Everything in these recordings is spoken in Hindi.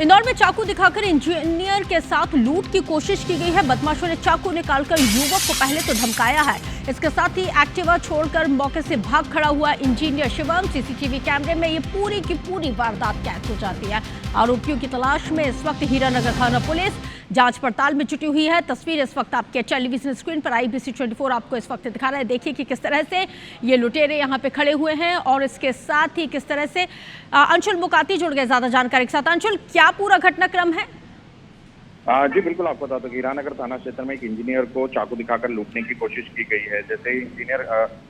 इंदौर में चाकू दिखाकर इंजीनियर के साथ लूट की कोशिश की गई है। बदमाशों ने चाकू निकालकर युवक को पहले तो धमकाया है। इसके साथ ही एक्टिवा छोड़कर मौके से भाग खड़ा हुआ इंजीनियर शिवम। सीसीटीवी कैमरे में ये पूरी की पूरी वारदात कैद हो जाती है। आरोपियों की तलाश में इस वक्त हीरानगर थाना पुलिस जांच पड़ताल में जुटी हुई है। तस्वीर इस वक्त आपके टेलीविजन स्क्रीन पर IBC 24 आपको इस वक्त दिखा रहा है। देखिए कि किस तरह से ये लुटेरे यहाँ पे खड़े हुए हैं और इसके साथ ही किस तरह से अंशुल मुकाती जुड़ गए ज्यादा जानकारी के साथ। अंशुल, क्या पूरा घटनाक्रम है? जी बिल्कुल, आपको बता दूं कि हीरानगर थाना क्षेत्र में एक इंजीनियर को चाकू दिखाकर लूटने की कोशिश की गई है। जैसे ही इंजीनियर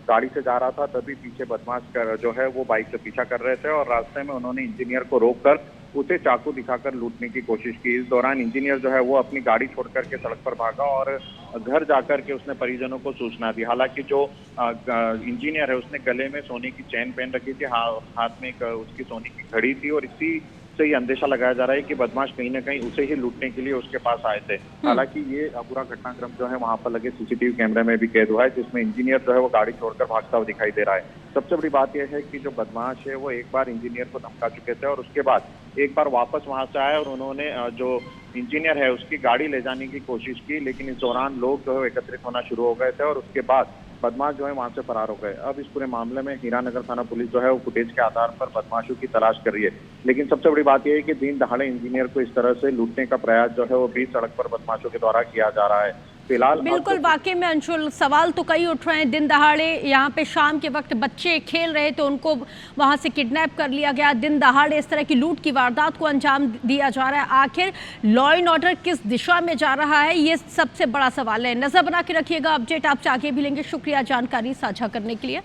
गाड़ी से जा रहा था तभी पीछे बदमाश जो है वो बाइक से पीछा कर रहे थे और रास्ते में उन्होंने इंजीनियर को रोककर उसे चाकू दिखाकर लूटने की कोशिश की। इस दौरान इंजीनियर जो है वो अपनी गाड़ी छोड़ करके सड़क पर भागा और घर जाकर के उसने परिजनों को सूचना दी। हालांकि जो इंजीनियर है उसने गले में सोने की चेन पहन रखी थी, हाथ में उसकी सोने की घड़ी थी और इसी से ये अंदेशा लगाया जा रहा है कि बदमाश कहीं ना कहीं उसे ही लूटने के लिए उसके पास आए थे। हालांकि ये पूरा घटनाक्रम जो है वहां पर लगे CCTV कैमरे में भी कैद हुआ है, जिसमें इंजीनियर जो है वो गाड़ी छोड़कर भागता हुआ दिखाई दे रहा है। सबसे बड़ी बात यह है कि जो बदमाश है वो एक बार इंजीनियर को धमका चुके थे और उसके बाद एक बार वापस वहां से आए और उन्होंने जो इंजीनियर है उसकी गाड़ी ले जाने की कोशिश की, लेकिन इस दौरान लोग जो है एकत्रित होना शुरू हो गए थे और उसके बाद बदमाश जो है वहां से फरार हो गए। अब इस पूरे मामले में हीरानगर थाना पुलिस जो है वो फुटेज के आधार पर बदमाशों की तलाश कर रही है। लेकिन सबसे बड़ी बात यह है कि दिन दहाड़े इंजीनियर को इस तरह से लूटने का प्रयास जो है वो बीच सड़क पर बदमाशों के द्वारा किया जा रहा है। फिलहाल बिल्कुल, वाकई में अंशुल, सवाल तो कई उठ रहे हैं। दिन दहाड़े यहाँ पे शाम के वक्त बच्चे खेल रहे थे, उनको वहां से किडनैप कर लिया गया। दिन दहाड़े इस तरह की लूट की वारदात को अंजाम दिया जा रहा है। आखिर लॉ एंड ऑर्डर किस दिशा में जा रहा है, ये सबसे बड़ा सवाल है। नजर बना के रखिएगा, अपडेट आपसे आगे भी लेंगे। शुक्रिया जानकारी साझा करने के लिए।